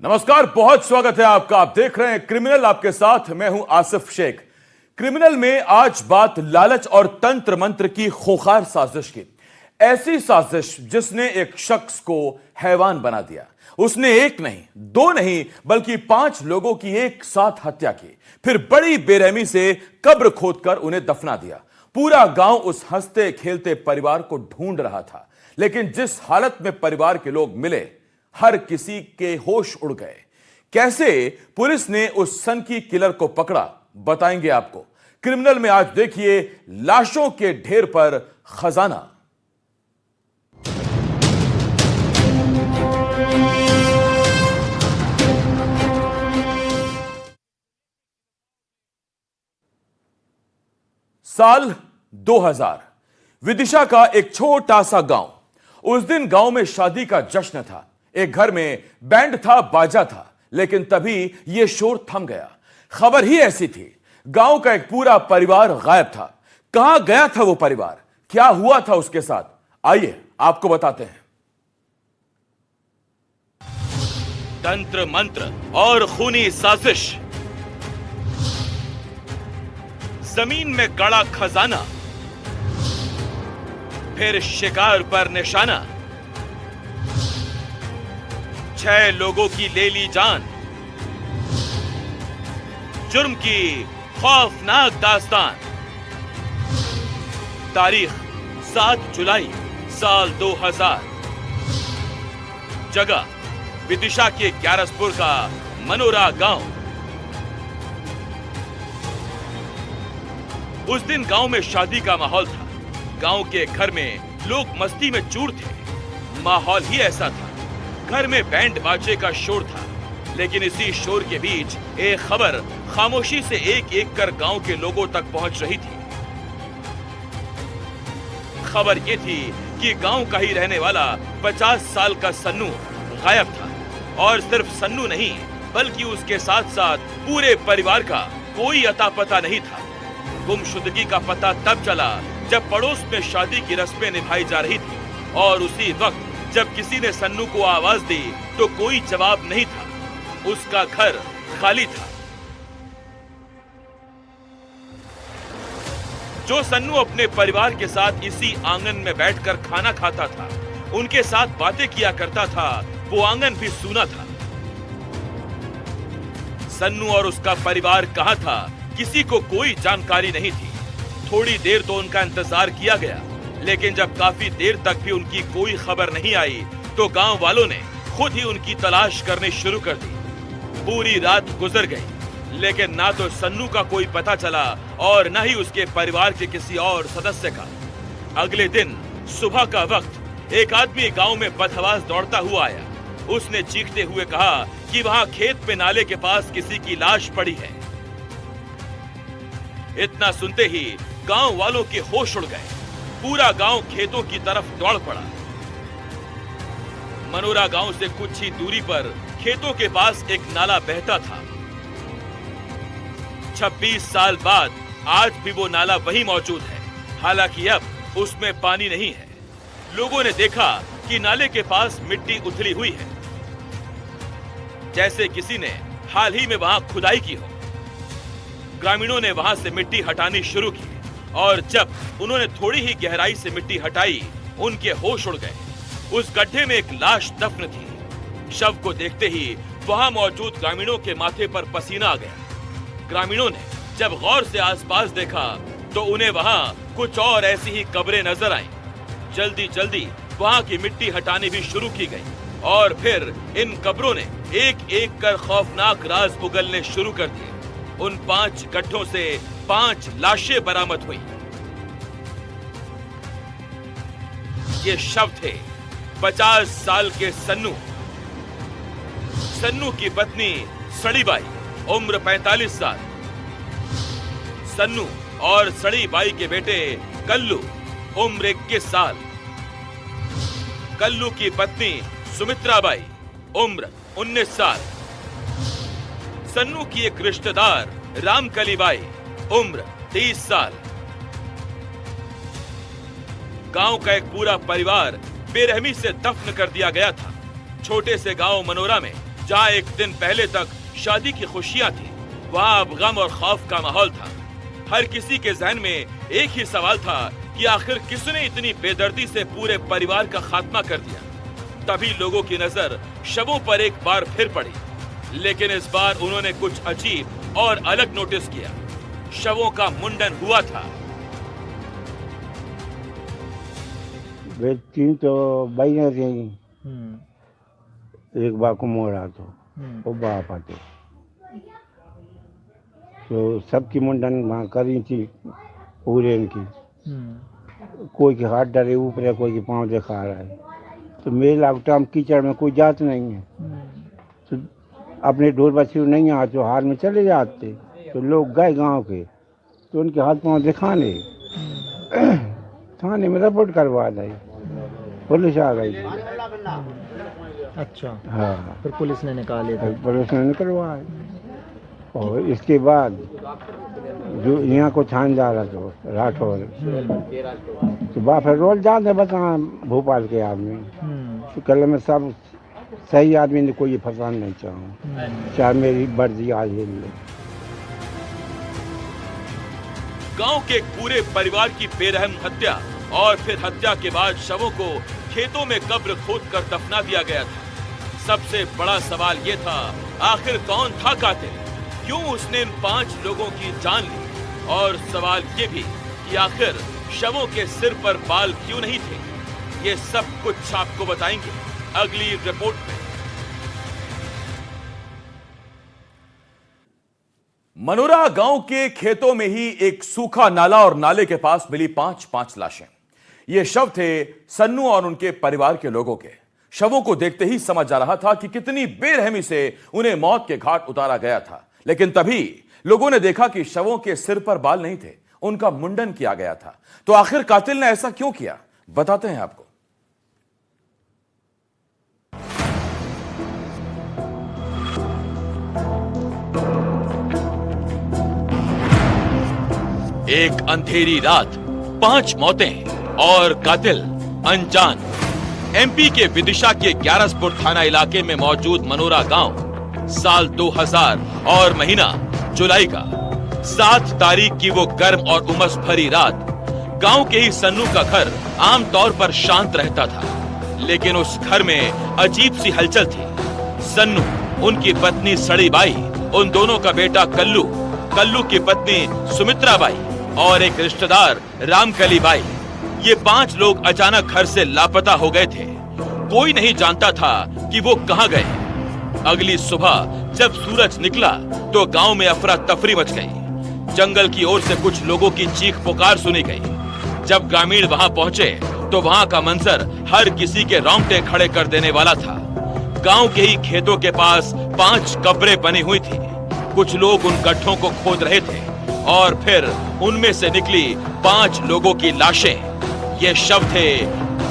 नमस्कार, बहुत स्वागत है आपका। आप देख रहे हैं क्रिमिनल, आपके साथ मैं हूं आसिफ शेख। क्रिमिनल में आज बात लालच और तंत्र मंत्र की खूंखार साजिश की। ऐसी साजिश जिसने एक शख्स को हैवान बना दिया। उसने एक नहीं, दो नहीं, बल्कि 5 लोगों की एक साथ हत्या की, फिर बड़ी बेरहमी से कब्र खोदकर उन्हें दफना दिया। पूरा गांव उस हंसते खेलते परिवार को ढूंढ रहा था, लेकिन जिस हालत में परिवार के लोग मिले, हर किसी के होश उड़ गए। कैसे पुलिस ने उस सनकी किलर को पकड़ा, बताएंगे आपको। क्रिमिनल में आज देखिए लाशों के ढेर पर खजाना। साल 2000, विदिशा का एक छोटा सा गांव। उस दिन गांव में शादी का जश्न था। एक घर में बैंड था, बाजा था, लेकिन तभी यह शोर थम गया। खबर ही ऐसी थी, गांव का एक पूरा परिवार गायब था। कहां गया था वो परिवार, क्या हुआ था उसके साथ, आइए आपको बताते हैं। तंत्र मंत्र और खूनी साजिश, जमीन में गड़ा खजाना, फिर शिकार पर निशाना। 6 लोगों की ले ली जान, जुर्म की खौफनाक दास्तान। तारीख 7 जुलाई साल 2000। जगह विदिशा के ग्यारसपुर का मनोरा गांव। उस दिन गांव में शादी का माहौल था। गांव के घर में लोग मस्ती में चूर थे। माहौल ही ऐसा था। घर में बैंड बाजे का शोर था, लेकिन इसी शोर के बीच एक खबर खामोशी से एक एक कर गांव के लोगों तक पहुंच रही थी। खबर यह थी कि गांव का ही रहने वाला 50 साल का सन्नू गायब था। और सिर्फ सन्नू नहीं, बल्कि उसके साथ साथ पूरे परिवार का कोई अता पता नहीं था। गुमशुदगी का पता तब चला जब पड़ोस में शादी की रस्में निभाई जा रही थी, और उसी वक्त जब किसी ने सन्नू को आवाज दी तो कोई जवाब नहीं था। उसका घर खाली था। जो सन्नू अपने परिवार के साथ इसी आंगन में बैठकर खाना खाता था, उनके साथ बातें किया करता था, वो आंगन भी सूना था। सन्नू और उसका परिवार कहां था, किसी को कोई जानकारी नहीं थी। थोड़ी देर तो उनका इंतजार किया गया, लेकिन जब काफी देर तक भी उनकी कोई खबर नहीं आई, तो गांव वालों ने खुद ही उनकी तलाश करनी शुरू कर दी। पूरी रात गुजर गई, लेकिन ना तो सन्नू का कोई पता चला और न ही उसके परिवार के किसी और सदस्य का। अगले दिन सुबह का वक्त एक आदमी गांव में बदहवास दौड़ता हुआ आया। उसने चीखते हुए कहा कि वहां खेत में नाले के पास किसी की लाश पड़ी है। इतना सुनते ही गांव वालों के होश उड़ गए। पूरा गांव खेतों की तरफ दौड़ पड़ा। मनोरा गांव से कुछ ही दूरी पर खेतों के पास एक नाला बहता था। 26 साल बाद आज भी वो नाला वहीं मौजूद है, हालांकि अब उसमें पानी नहीं है। लोगों ने देखा कि नाले के पास मिट्टी उथली हुई है, जैसे किसी ने हाल ही में वहां खुदाई की हो। ग्रामीणों ने वहां से मिट्टी हटानी शुरू की, और जब उन्होंने थोड़ी ही गहराई से मिट्टी हटाई, उनके होश उड़ गए। उस गड्ढे में एक लाश दफन थी। शव को देखते ही वहां मौजूद ग्रामीणों के माथे पर पसीना आ गया। ग्रामीणों ने जब गौर से आसपास देखा तो उन्हें वहां कुछ और ऐसी ही कब्रें नजर आईं। जल्दी जल्दी वहां की मिट्टी हटानी भी शुरू की गई, और फिर इन कब्रों ने एक एक कर खौफनाक राज उगलने शुरू कर दिए। उन 5 गड्ढों से 5 लाशें बरामद हुई। ये शव थे 50 साल के सन्नू। सन्नू की पत्नी सड़ीबाई, उम्र 45 साल। सन्नू और सड़ीबाई के बेटे कल्लू, उम्र 21 साल। कल्लू की पत्नी सुमित्राबाई, उम्र 19 साल। सन्नू की एक रिश्तेदार रामकलीबाई, उम्र 30 साल। गांव का एक पूरा परिवार बेरहमी से दफन कर दिया गया था। छोटे से गांव मनोरा में जहां एक दिन पहले तक शादी की खुशियां थी, वहां अब गम और खौफ का माहौल था। हर किसी के जहन में एक ही सवाल था कि आखिर किसने इतनी बेदर्दी से पूरे परिवार का खात्मा कर दिया। तभी लोगों की नजर शवों पर एक बार फिर पड़ी, लेकिन इस बार उन्होंने कुछ अजीब और अलग नोटिस किया। शवों का मुंडन हुआ था। वे 3 तो बहने थी, एक बार को मोड़ा तो वो बाप आते, तो सबकी मुंडन वहाँ करी थी पूरे इनकी। कोई के हाथ डरे ऊपर है, कोई के पाँव दिखा रहा है। तो मेला टाइम कीचड़ में कोई जात नहीं है, तो अपने ढोल बच्चे नहीं आते तो हार में चले जाते। तो लोग गए गांव के, तो उनके हाथ पाँव दिखाने थाने में रिपोर्ट करवा दी, पुलिस आ गई। अच्छा, हाँ, फिर पुलिस ने निकाले थे। पुलिस ने निकलवाए। और इसके बाद जो यहाँ को थानेदार तो राठौर, तो बाप फिर रोज जाते बता भोपाल के आदमी, तो कल मैं सब सही आदमी ने कोई फंसाना नहीं चाहूँ, चाहे मेरी वर्जी आज ही ले। गांव के एक पूरे परिवार की बेरहम हत्या और फिर हत्या के बाद शवों को खेतों में कब्र खोदकर दफना दिया गया था। सबसे बड़ा सवाल ये था, आखिर कौन था कातिल? क्यों उसने इन 5 लोगों की जान ली? और सवाल ये भी कि आखिर शवों के सिर पर बाल क्यों नहीं थे? ये सब कुछ आपको बताएंगे अगली रिपोर्ट में। मनोरा गांव के खेतों में ही एक सूखा नाला और नाले के पास मिली 5 लाशें। ये शव थे सन्नू और उनके परिवार के लोगों के। शवों को देखते ही समझ जा रहा था कि कितनी बेरहमी से उन्हें मौत के घाट उतारा गया था। लेकिन तभी लोगों ने देखा कि शवों के सिर पर बाल नहीं थे, उनका मुंडन किया गया था। तो आखिर कातिल ने ऐसा क्यों किया, बताते हैं आपको। एक अंधेरी रात, 5 मौतें और कातिल अनजान। एमपी के विदिशा के ग्यारसपुर थाना इलाके में मौजूद मनोरा गांव। साल 2000 और महीना जुलाई का। 7 तारीख की वो गर्म और उमस भरी रात। गांव के ही सन्नू का घर आमतौर पर शांत रहता था, लेकिन उस घर में अजीब सी हलचल थी। सन्नू, उनकी पत्नी सड़ी बाई, उन दोनों का बेटा कल्लू, कल्लू की पत्नी सुमित्रा बाई और एक रिश्तेदार रामकली बाई, ये 5 लोग अचानक घर से लापता हो गए थे। कोई नहीं जानता था कि वो कहां गए। अगली सुबह जब सूरज निकला तो गांव में अफरा तफरी मच गई। जंगल की ओर से कुछ लोगों की चीख पुकार सुनी गई। जब ग्रामीण वहां पहुंचे तो वहां का मंजर हर किसी के रोंगटे खड़े कर देने वाला था। गांव के ही खेतों के पास 5 कब्रें बनी हुई थी। कुछ लोग उन गड्ढों को खोद रहे थे और फिर उनमें से निकली 5 लोगों की लाशें। ये शव थे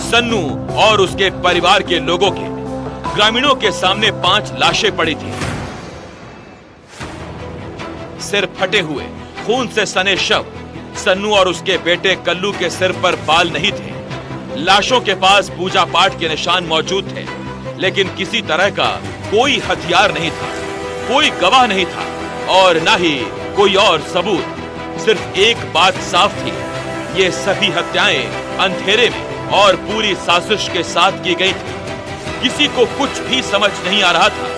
सन्नू और उसके परिवार के लोगों के। ग्रामीणों के सामने 5 लाशें पड़ी थी। सिर फटे हुए, खून से सने शव। सन्नू और उसके बेटे कल्लू के सिर पर बाल नहीं थे। लाशों के पास पूजा पाठ के निशान मौजूद थे, लेकिन किसी तरह का कोई हथियार नहीं था, कोई गवाह नहीं था और न ही कोई और सबूत। सिर्फ एक बात साफ थी, ये सभी हत्याएं अंधेरे में और पूरी साजिश के साथ की गई थी। किसी को कुछ भी समझ नहीं आ रहा था।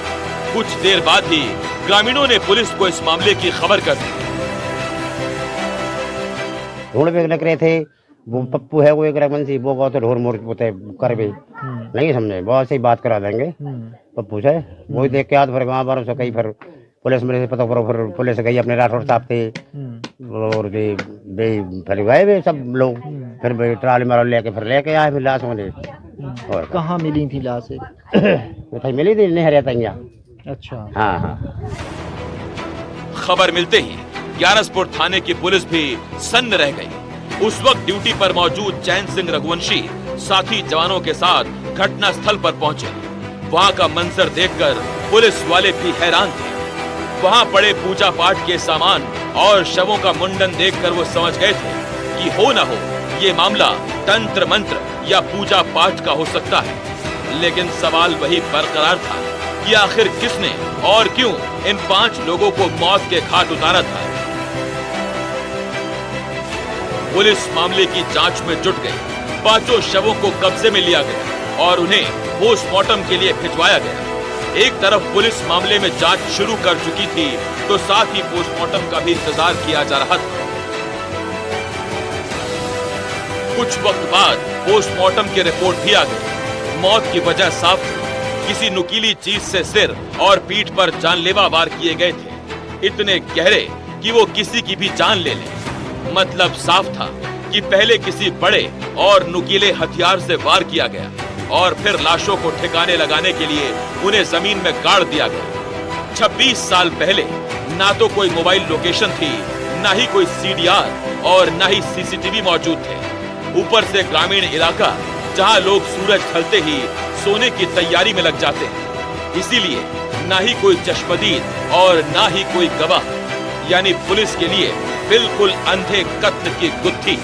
कुछ देर बाद ही ग्रामीणों ने पुलिस को इस मामले की खबर कर दी। ढूंढ पे लग रहे थे, वो पप्पू है वो एक रमनसी, वो बहुत ढोर मोर होते कर भी नहीं समझे, बहुत सही बात करा देंगे पप्पू से। वही देख के आज फिर गाँव बारों से कई फिर पुलिस मेरे से पता करो, फिर पुलिस गई अपने राठौर साहब थे और फिर गए वे सब लोग। फिर ट्राली मारो लेके आए, फिर लाश मुझे कहाँ मिली थी लाशें? मिली थी नहीं हरिया। अच्छा, हाँ हाँ। खबर मिलते ही ग्यारसपुर थाने की पुलिस भी सन्न रह गई। उस वक्त ड्यूटी पर मौजूद चैन सिंह रघुवंशी साथी जवानों के साथ घटना स्थल पर पहुंचे। वहां का मंजर देखकर पुलिस वाले भी हैरान थे। वहां पड़े पूजा पाठ के सामान और शवों का मुंडन देखकर वो समझ गए थे कि हो न हो ये मामला तंत्र मंत्र या पूजा पाठ का हो सकता है। लेकिन सवाल वही बरकरार था, कि आखिर किसने और क्यों इन 5 लोगों को मौत के घाट उतारा था। पुलिस मामले की जांच में जुट गई। 5 शवों को कब्जे में लिया गया और उन्हें पोस्टमार्टम के लिए भिजवाया गया। एक तरफ पुलिस मामले में जांच शुरू कर चुकी थी तो साथ ही पोस्टमार्टम का भी इंतजार किया जा रहा था। कुछ वक्त बाद पोस्टमार्टम की रिपोर्ट भी आ गई। मौत की वजह साफ थी, किसी नुकीली चीज से सिर और पीठ पर जानलेवा वार किए गए थे, इतने गहरे कि वो किसी की भी जान ले ले। मतलब साफ था कि पहले किसी बड़े और नुकीले हथियार से वार किया गया और फिर लाशों को ठिकाने लगाने के लिए उन्हें जमीन में गाड़ दिया गया। 26 साल पहले ना तो कोई मोबाइल लोकेशन थी, ना ही कोई सीडीआर और ना ही सीसीटीवी मौजूद थे। ऊपर से ग्रामीण इलाका जहां लोग सूरज ढलते ही सोने की तैयारी में लग जाते हैं, इसीलिए ना ही कोई चश्मदीद और ना ही कोई गवाह, यानी पुलिस के लिए बिल्कुल अंधे कत्ल की गुत्थी।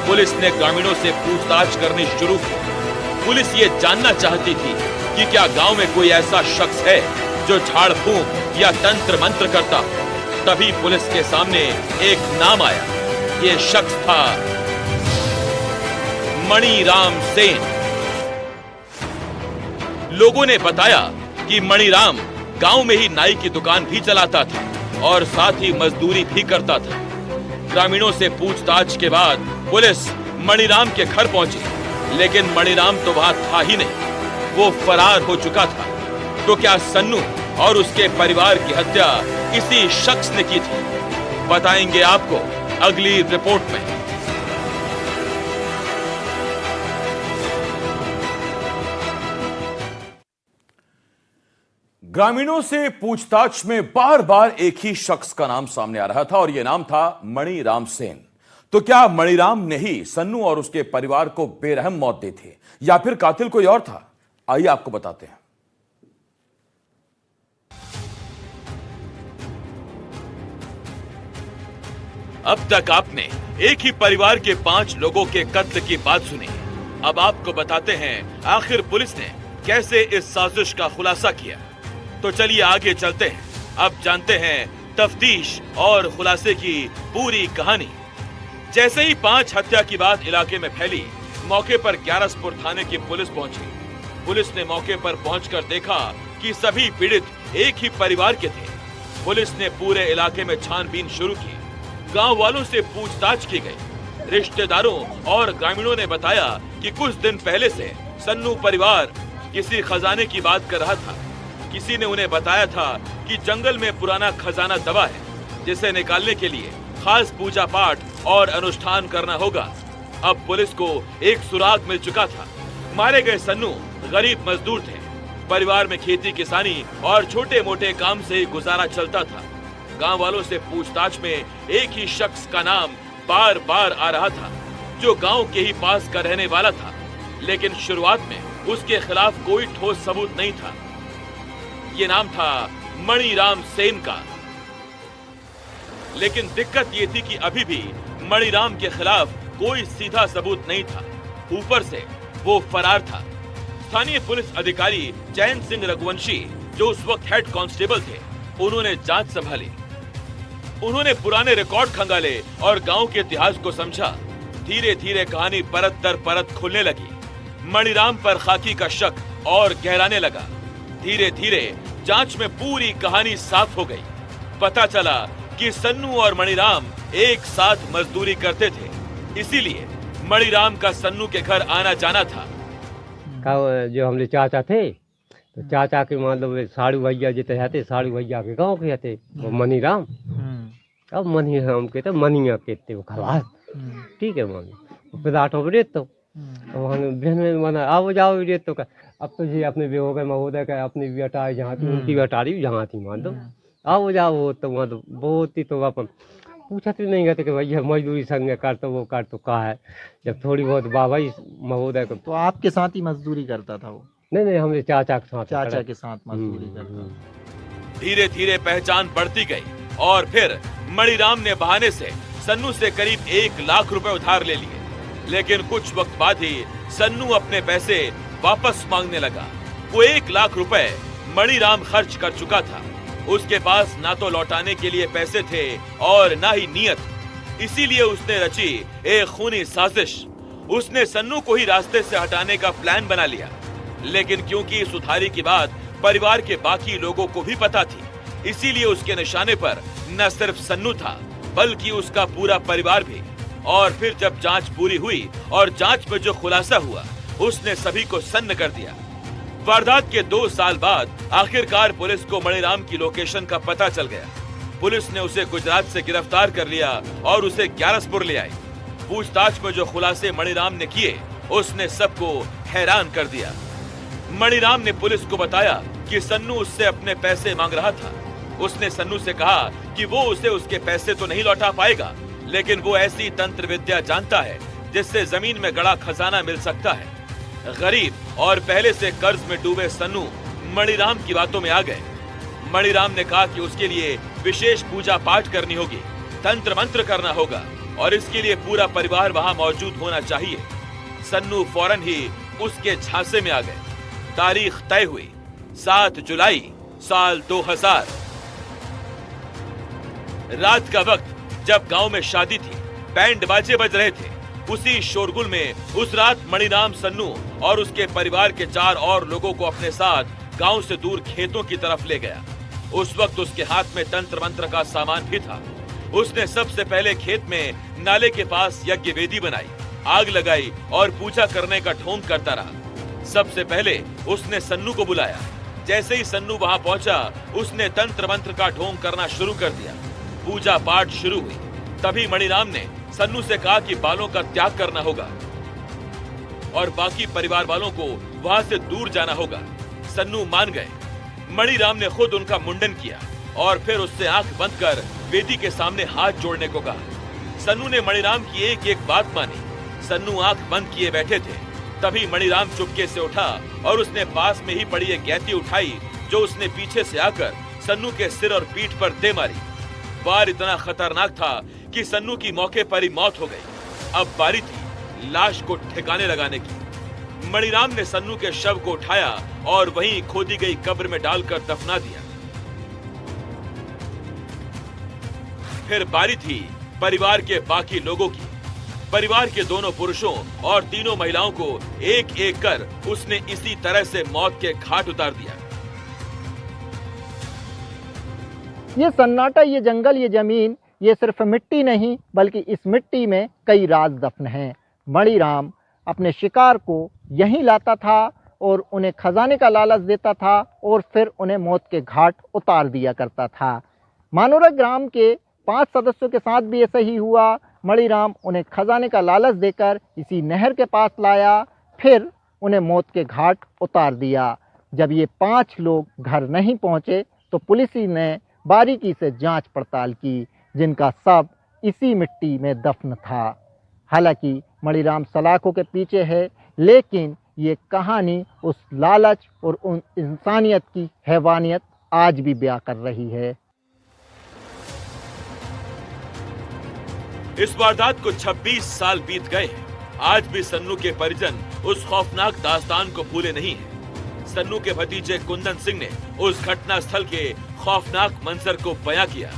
पुलिस ने ग्रामीणों से पूछताछ करनी शुरू की। पुलिस ये जानना चाहती थी कि क्या गांव में कोई ऐसा शख्स है जो झाड़ फूंक या तंत्र मंत्र करता। तभी पुलिस के सामने एक नाम आया। ये शख्स था मणिराम सेन। लोगों ने बताया कि मणिराम गांव में ही नाई की दुकान भी चलाता था और साथ ही मजदूरी भी करता था। ग्रामीणों से पूछताछ के बाद पुलिस मणिराम के घर पहुंची, लेकिन मणिराम तो वहां था ही नहीं, वो फरार हो चुका था। तो क्या सन्नू और उसके परिवार की हत्या इसी शख्स ने की थी? बताएंगे आपको अगली रिपोर्ट में। ग्रामीणों से पूछताछ में बार बार एक ही शख्स का नाम सामने आ रहा था और यह नाम था मणिराम सेन। तो क्या मणिराम ने ही सन्नू और उसके परिवार को बेरहम मौत दी थी या फिर कातिल कोई और था? आइए आपको बताते हैं। अब तक आपने एक ही परिवार के 5 लोगों के कत्ल की बात सुनी। अब आपको बताते हैं आखिर पुलिस ने कैसे इस साजिश का खुलासा किया। तो चलिए आगे चलते हैं। अब जानते हैं तफ्तीश और खुलासे की पूरी कहानी। जैसे ही 5 हत्या की बात इलाके में फैली, मौके पर ग्यारसपुर थाने की पुलिस पहुंची। पुलिस ने मौके पर पहुंचकर देखा कि सभी पीड़ित एक ही परिवार के थे। पुलिस ने पूरे इलाके में छानबीन शुरू की। गांव वालों से पूछताछ की गई। रिश्तेदारों और ग्रामीणों ने बताया कि कुछ दिन पहले से सन्नू परिवार किसी खजाने की बात कर रहा था। किसी ने उन्हें बताया था कि जंगल में पुराना खजाना दबा है, जिसे निकालने के लिए खास पूजा पाठ और अनुष्ठान करना होगा। अब पुलिस को एक सुराग मिल चुका था। मारे गए सन्नू गरीब मजदूर थे। परिवार में खेती किसानी और छोटे मोटे काम से ही गुजारा चलता था। गांव वालों से पूछताछ में एक ही शख्स का नाम बार बार आ रहा था, जो गांव के ही पास का रहने वाला था, लेकिन शुरुआत में उसके खिलाफ कोई ठोस सबूत नहीं था। ये नाम था मणिराम सेन का। लेकिन दिक्कत ये थी कि अभी भी मणिराम के खिलाफ कोई सीधा सबूत नहीं था। ऊपर से वो फरार था। स्थानीय पुलिस अधिकारी चैन सिंह रघुवंशी, जो उस वक्त हेड कांस्टेबल थे, उन्होंने जांच संभाली। उन्होंने पुराने रिकॉर्ड खंगाले और गांव के इतिहास को समझा। धीरे धीरे कहानी परत दर परत खुलने लगी। मणिराम पर खाकी का शक और गहराने लगा। धीरे धीरे जांच में पूरी कहानी साफ हो गई। पता चला कि सन्नू और मणिराम एक साथ मजदूरी करते थे, इसीलिए मणिराम का सन्नू के घर आना जाना था। जो हमने चाचा थे, तो चाचा के मान लो साड़ू भैया जितने रहते, साड़ू भैया के गाँव के रहते, वो मणिराम। अब मणिराम के तो मनिया कहते वो खलास, ठीक है। मान पिदाटों पर रेत तो बहन में मना आओ जाओ रेत तो का। अब तो जी अपने भी हो गए महोदय का, अपनी भी अटारी जहाँ थी, उनकी भी अटारी जहाँ थी, मान दो आओ जाओ। तो वहाँ तो बहुत ही तो अपन पूछते भी नहीं कहते कि भैया मजदूरी संग कर तो वो कर तो कहा है। जब थोड़ी बहुत बाबा महोदय को। तो आपके साथ ही मजदूरी करता था वो? नहीं, हमने चाचा के साथ मजदूरी करता। धीरे धीरे पहचान बढ़ती गई और फिर मणिराम ने बहाने से सन्नू से करीब 1 लाख रुपए उधार ले लिए। लेकिन कुछ वक्त बाद ही सन्नू अपने पैसे वापस मांगने लगा। वो 1 लाख रुपए मणिराम खर्च कर चुका था। उसके पास ना तो लौटाने के लिए पैसे थे और ना ही नियत। इसीलिए उसने रची एक खूनी साजिश। उसने सन्नू को ही रास्ते से हटाने का प्लान बना लिया। लेकिन क्योंकि इस उधारी की बात परिवार के बाकी लोगों को भी पता थी, इसीलिए उसके निशाने पर न सिर्फ सन्नू था बल्कि उसका पूरा परिवार भी। और फिर जब जांच पूरी हुई और जांच में जो खुलासा हुआ, उसने सभी को सन्न कर दिया। वारदात के 2 साल बाद आखिरकार पुलिस को मणिराम की लोकेशन का पता चल गया। पुलिस ने उसे गुजरात से गिरफ्तार कर लिया और उसे ग्यारसपुर ले आई। पूछताछ में जो खुलासे मणिराम ने किए, उसने सबको हैरान कर दिया। मणिराम ने पुलिस को बताया कि सन्नू उससे अपने पैसे मांग रहा था। उसने सन्नू से कहा कि वो उसे उसके पैसे तो नहीं लौटा पाएगा, लेकिन वो ऐसी तंत्र विद्या जानता है जिससे जमीन में गड़ा खजाना मिल सकता है। गरीब और पहले से कर्ज में डूबे सन्नू मणिराम की बातों में आ गए। मणिराम ने कहा कि उसके लिए विशेष पूजा पाठ करनी होगी, तंत्र मंत्र करना होगा और इसके लिए पूरा परिवार वहां मौजूद होना चाहिए। सन्नू फौरन ही उसके झांसे में आ गए। तारीख तय हुई 7 जुलाई साल 2000। रात का वक्त, जब गांव में शादी थी, बैंड बाजे बज रहे थे। उसी शोरगुल में उस रात मणिराम सन्नू और उसके परिवार के 4 और लोगों को अपने साथ गांव से दूर खेतों की तरफ ले गया। उस वक्त उसके हाथ में तंत्र मंत्र का सामान भी था। उसने सबसे पहले खेत में नाले के पास यज्ञ वेदी बनाई, आग लगाई और पूजा करने का ढोंग करता रहा। सबसे पहले उसने सन्नू को बुलाया। जैसे ही सन्नू वहां पहुंचा, उसने तंत्र मंत्र का ढोंग करना शुरू कर दिया। पूजा पाठ शुरू हुई। तभी मणिराम ने सन्नू से कहा कि बालों का त्याग करना होगा और बाकी परिवार वालों को वहां से दूर जाना होगा। सन्नू मान गए। मणिराम ने खुद उनका मुंडन किया और फिर उससे आंख बंद कर वेदी के सामने हाथ जोड़ने को कहा। सन्नू ने मणिराम की एक एक बात मानी। सन्नू आंख बंद किए बैठे थे। तभी मणिराम चुपके से उठा और उसने पास में ही पड़ी एक गैती उठाई, जो उसने पीछे से आकर सन्नू के सिर और पीठ पर दे मारी। वार इतना खतरनाक था कि सन्नू की मौके पर ही मौत हो गई। अब बारी थी लाश को ठिकाने लगाने की। मणिराम ने सन्नू के शव को उठाया और वहीं खोदी गई कब्र में डालकर दफना दिया। फिर बारी थी परिवार के बाकी लोगों की। परिवार के दोनों पुरुषों और तीनों महिलाओं को एक एक कर उसने इसी तरह से मौत के घाट उतार दिया। ये सन्नाटा, ये जंगल, ये जमीन, ये सिर्फ मिट्टी नहीं बल्कि इस मिट्टी में कई राज दफन हैं। मणिराम अपने शिकार को यहीं लाता था और उन्हें खजाने का लालच देता था और फिर उन्हें मौत के घाट उतार दिया करता था। मानोरा ग्राम के 5 सदस्यों के साथ भी ऐसा ही हुआ। मणिराम उन्हें खजाने का लालच देकर इसी नहर के पास लाया, फिर उन्हें मौत के घाट उतार दिया। जब ये 5 लोग घर नहीं पहुंचे तो पुलिस ने बारीकी से जांच पड़ताल की, जिनका शव इसी मिट्टी में दफन था। हालांकि मणिराम सलाखों के पीछे है, लेकिन ये कहानी उस लालच और उन इंसानियत की हैवानियत आज भी बयां कर रही है। इस वारदात को 26 साल बीत गए हैं। आज भी सन्नू के परिजन उस खौफनाक दास्तान को भूले नहीं हैं। सन्नू के भतीजे कुंदन सिंह ने उस घटना स्थल के खौफनाक मंजर को बयां किया।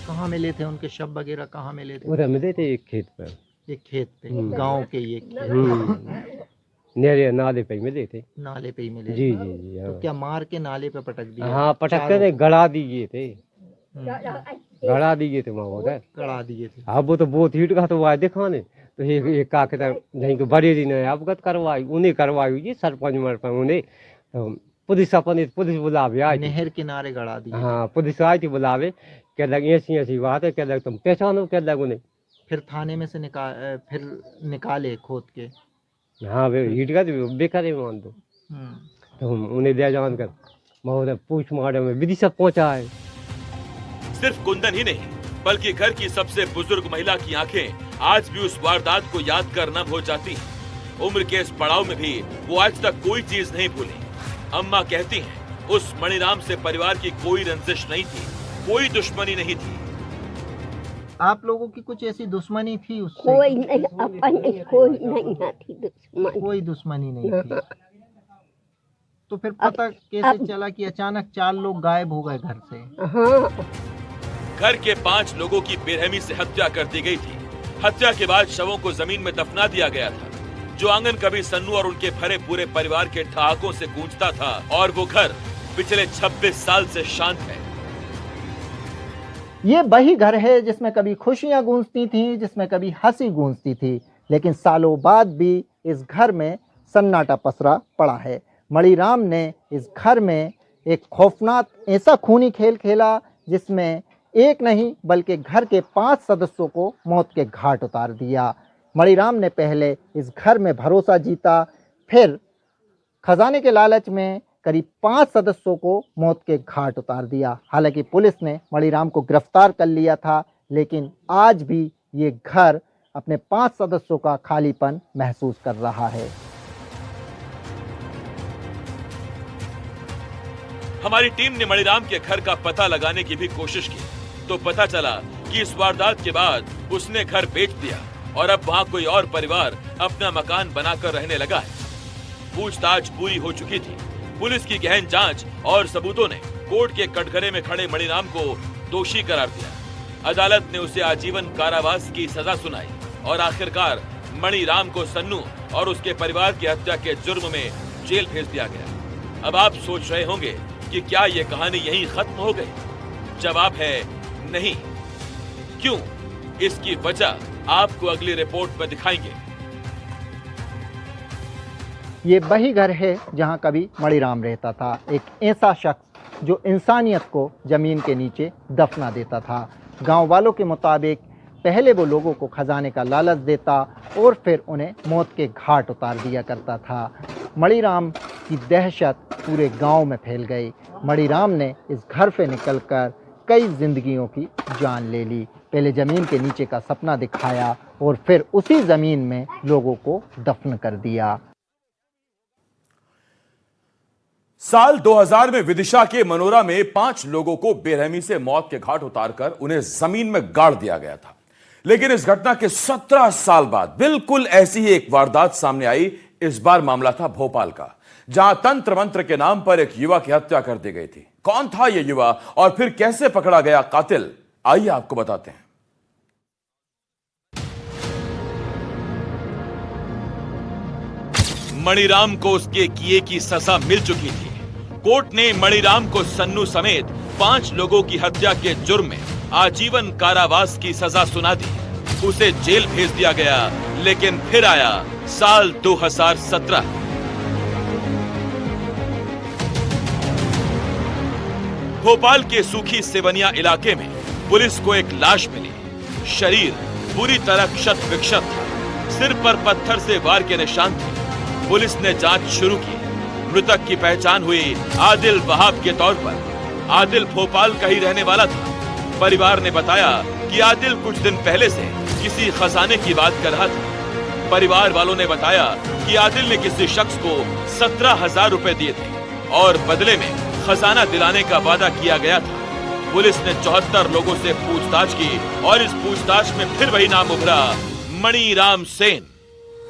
कहाँ मिले थे उनके शव वगैरह, कहाँ मिले थे? उधर मिले थे एक खेत पर, एक खेत पे, गांव के ये खेत, नेरे नाले पे मिले थे। नाले पे ही मिले? जी जी जी। तो क्या मार के नाले पे पटक दिया? हाँ, पटक के गड़ा दिए थे, गड़ा दिए थे वहाँ उधर, गड़ा दिए थे। अब वो तो बहुत हीट का तो आए दिखाने, तो ये का कहता नहीं बड़े दिन अवगत करवाई, उन्हें करवाई जी सरपंच मर पर उन्हें पुलिस बुलावे आई। नहर किनारे गड़ा दिए? हाँ, पुलिस आई थी बुलावे, कह लग ऐसी ऐसी बात है, कह लग तुम पहचानो, कह लग उन्हें। फिर थाने में से निकाले खोद के? हाँ, वे हीट का बेकार मान दो, तो उन्हें ले जान कर महोदय पोस्टमार्टम में विदिशा पहुंचा है। सिर्फ कुंदन ही नहीं बल्कि घर की सबसे बुजुर्ग महिला की आंखें आज भी उस वारदात को याद कर नम हो जाती हैं। उम्र के इस पड़ाव में भी वो आज तक कोई चीज नहीं भूली। अम्मा कहती हैं, उस मणिराम से परिवार की कोई रंजिश नहीं थी, कोई दुश्मनी नहीं थी। आप लोगों की कुछ ऐसी दुश्मनी थी उससे? कोई नहीं, अपन कोई नहीं थी दुश्मनी। कोई दुश्मनी नहीं थी। तो फिर पता कैसे चला कि अचानक 4 लोग गायब हो गए घर से? हाँ घर के 5 लोगों की बेरहमी से हत्या कर दी गई थी। हत्या के बाद शवों को जमीन में दफना दिया गया था। जो आंगन कभी सन्नू और उनके भरे पूरे परिवार के ठहाकों से गूंजता था, और वो घर पिछले 26 साल से शांत है। ये वही घर है जिसमें कभी खुशियां गूंजती थीं, जिसमें कभी हंसी गूंजती थी, लेकिन सालों बाद भी इस घर में सन्नाटा पसरा पड़ा है। मणिराम ने इस घर में एक खौफनाक ऐसा खूनी खेल खेला जिसमें एक नहीं बल्कि घर के 5 सदस्यों को मौत के घाट उतार दिया। मणिराम ने पहले इस घर में भरोसा जीता, फिर खजाने के लालच में करीब 5 सदस्यों को मौत के घाट उतार दिया। हालांकि पुलिस ने मणिराम को गिरफ्तार कर लिया था, लेकिन आज भी ये घर अपने 5 सदस्यों का खालीपन महसूस कर रहा है। हमारी टीम ने मणिराम के घर का पता लगाने की भी कोशिश की, तो पता चला कि इस वारदात के बाद उसने घर बेच दिया और अब वहाँ कोई और परिवार अपना मकान बनाकर रहने लगा है। पूछताछ पूरी हो चुकी थी। पुलिस की गहन जांच और सबूतों ने कोर्ट के कटघरे में खड़े मणिराम को दोषी करार दिया। अदालत ने उसे आजीवन कारावास की सजा सुनाई और आखिरकार मणिराम को सन्नू और उसके परिवार की हत्या के जुर्म में जेल भेज दिया गया। अब आप सोच रहे होंगे कि क्या ये कहानी यहीं खत्म हो गई? जवाब है नहीं। क्यों? इसकी वजह आपको अगली रिपोर्ट में दिखाएंगे। ये वही घर है जहां कभी मणिराम रहता था, एक ऐसा शख्स जो इंसानियत को जमीन के नीचे दफना देता था। गांव वालों के मुताबिक पहले वो लोगों को खजाने का लालच देता और फिर उन्हें मौत के घाट उतार दिया करता था। मणिराम की दहशत पूरे गांव में फैल गई। मणिराम ने इस घर से निकलकर कई जिंदगियों की जान ले ली। पहले जमीन के नीचे का सपना दिखाया और फिर उसी जमीन में लोगों को दफन कर दिया। साल 2000 में विदिशा के मनोरा में 5 लोगों को बेरहमी से मौत के घाट उतारकर उन्हें जमीन में गाड़ दिया गया था। लेकिन इस घटना के 17 साल बाद बिल्कुल ऐसी ही एक वारदात सामने आई। इस बार मामला था भोपाल का, जहां तंत्र मंत्र के नाम पर एक युवा की हत्या कर दी गई थी। कौन था यह युवा और फिर कैसे पकड़ा गया कातिल, आइए आपको बताते हैं। मणिराम को उसके किए की सजा मिल चुकी थी। कोर्ट ने मणिराम को सन्नू समेत 5 लोगों की हत्या के जुर्म में आजीवन कारावास की सजा सुना दी। उसे जेल भेज दिया गया, लेकिन फिर आया साल 2017। भोपाल के सूखी सेवनिया इलाके में पुलिस को एक लाश मिली। शरीर पूरी तरह क्षत विक्षत था, सिर पर पत्थर से वार के निशान थे। पुलिस ने जांच शुरू की। मृतक की पहचान हुई आदिल वहाब के तौर पर। आदिल भोपाल का ही रहने वाला था। परिवार ने बताया कि आदिल कुछ दिन पहले से किसी खजाने की बात कर रहा था। परिवार वालों ने बताया कि आदिल ने किसी शख्स को 17,000 रुपए दिए थे और बदले में खजाना दिलाने का वादा किया गया था। पुलिस ने 74 लोगों से पूछताछ की और इस पूछताछ में फिर वही नाम उभरा, मणिराम सेन।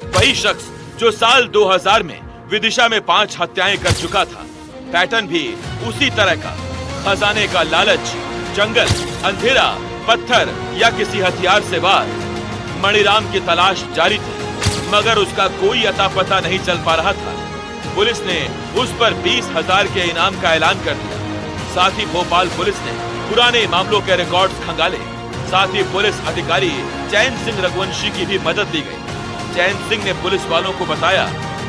वही शख्स जो साल 2000 में विदिशा में 5 हत्याएं कर चुका था। पैटर्न भी उसी तरह का, खजाने का लालच, जंगल, अंधेरा, पत्थर या किसी हथियार से वार। मणिराम की तलाश जारी थी, मगर उसका कोई अता पता नहीं चल पा रहा था। पुलिस ने उस पर 20,000 के इनाम का ऐलान कर दिया। साथ ही भोपाल पुलिस ने पुराने मामलों के रिकॉर्ड्स खंगाले। साथ ही पुलिस अधिकारी चैन सिंह रघुवंशी की भी मदद दी गई। चैन सिंह ने पुलिस वालों को बताया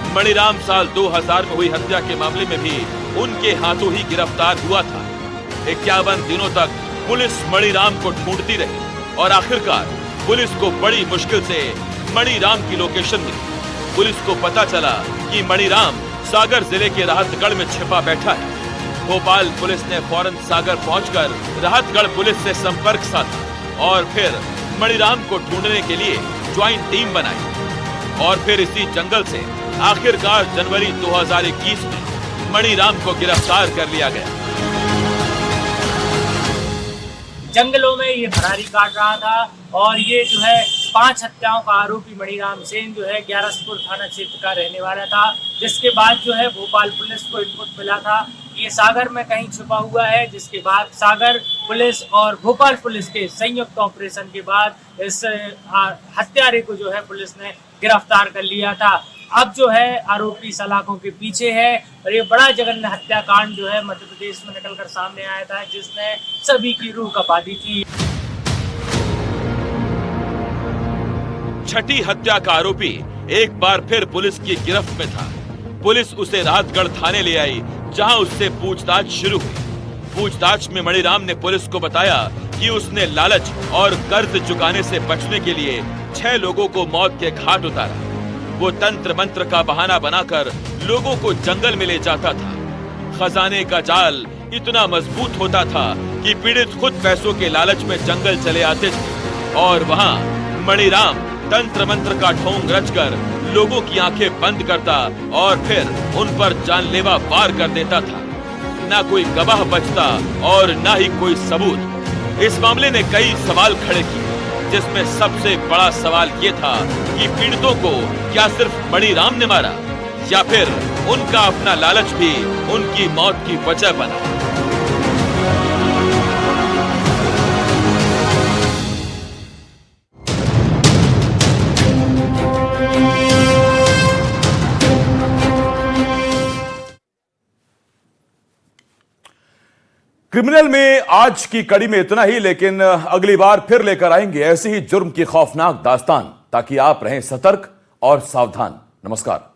मणिराम साल 2000 में हुई हत्या के मामले में भी उनके हाथों ही गिरफ्तार हुआ था। 51 दिनों तक पुलिस मणिराम को ढूंढती रही और आखिरकार पुलिस को बड़ी मुश्किल से मणिराम की लोकेशन मिली। पुलिस को पता चला कि मणिराम सागर जिले के राहतगढ़ में छिपा बैठा है। भोपाल पुलिस ने फौरन सागर पहुंचकर राहतगढ़ पुलिस से संपर्क साधा और फिर मणिराम को ढूंढने के लिए ज्वाइंट टीम बनाई। और फिर इसी जंगल से आखिरकार जनवरी 2021 में मणिराम को गिरफ्तार कर लिया गया। जंगलों में ये फरारी काट रहा था और ये जो है 5 हत्याओं का आरोपी मणिराम सेन जो है ग्यारसपुर थाना क्षेत्र का रहने वाला था, जिसके बाद जो है भोपाल पुलिस को इनपुट मिला था कि ये सागर में कहीं छुपा हुआ है, जिसके बाद सागर पुलिस और भोपाल पुलिस के संयुक्त ऑपरेशन के बाद इस हत्यारे को जो है पुलिस ने गिरफ्तार कर लिया था। अब जो है आरोपी सलाखों के पीछे है और ये बड़ा जघन्य हत्याकांड जो है मध्य प्रदेश में निकलकर सामने आया था, जिसने सभी की रूह कपा दी थी। छठी हत्या का आरोपी एक बार फिर पुलिस की गिरफ्त में था। पुलिस उसे राहतगढ़ थाने ले आई, जहां उससे पूछताछ शुरू हुई। पूछताछ में मणिराम ने पुलिस को बताया कि उसने लालच और कर्ज चुकाने से बचने के लिए 6 लोगों को मौत के घाट उतारा। वो तंत्र मंत्र का बहाना बनाकर लोगों को जंगल में ले जाता था। खजाने का जाल इतना मजबूत होता था कि पीड़ित खुद पैसों के लालच में जंगल चले आते थे और वहाँ मणिराम तंत्र मंत्र का ढोंग रचकर लोगों की आंखें बंद करता और फिर उन पर जानलेवा वार कर देता था। ना कोई गवाह बचता और ना ही कोई सबूत। इस मामले ने कई सवाल खड़े किए, जिसमें सबसे बड़ा सवाल ये था कि पीड़ितों को क्या सिर्फ मणिराम ने मारा या फिर उनका अपना लालच भी उनकी मौत की वजह बना। क्रिमिनल में आज की कड़ी में इतना ही, लेकिन अगली बार फिर लेकर आएंगे ऐसी ही जुर्म की खौफनाक दास्तान, ताकि आप रहें सतर्क और सावधान। नमस्कार।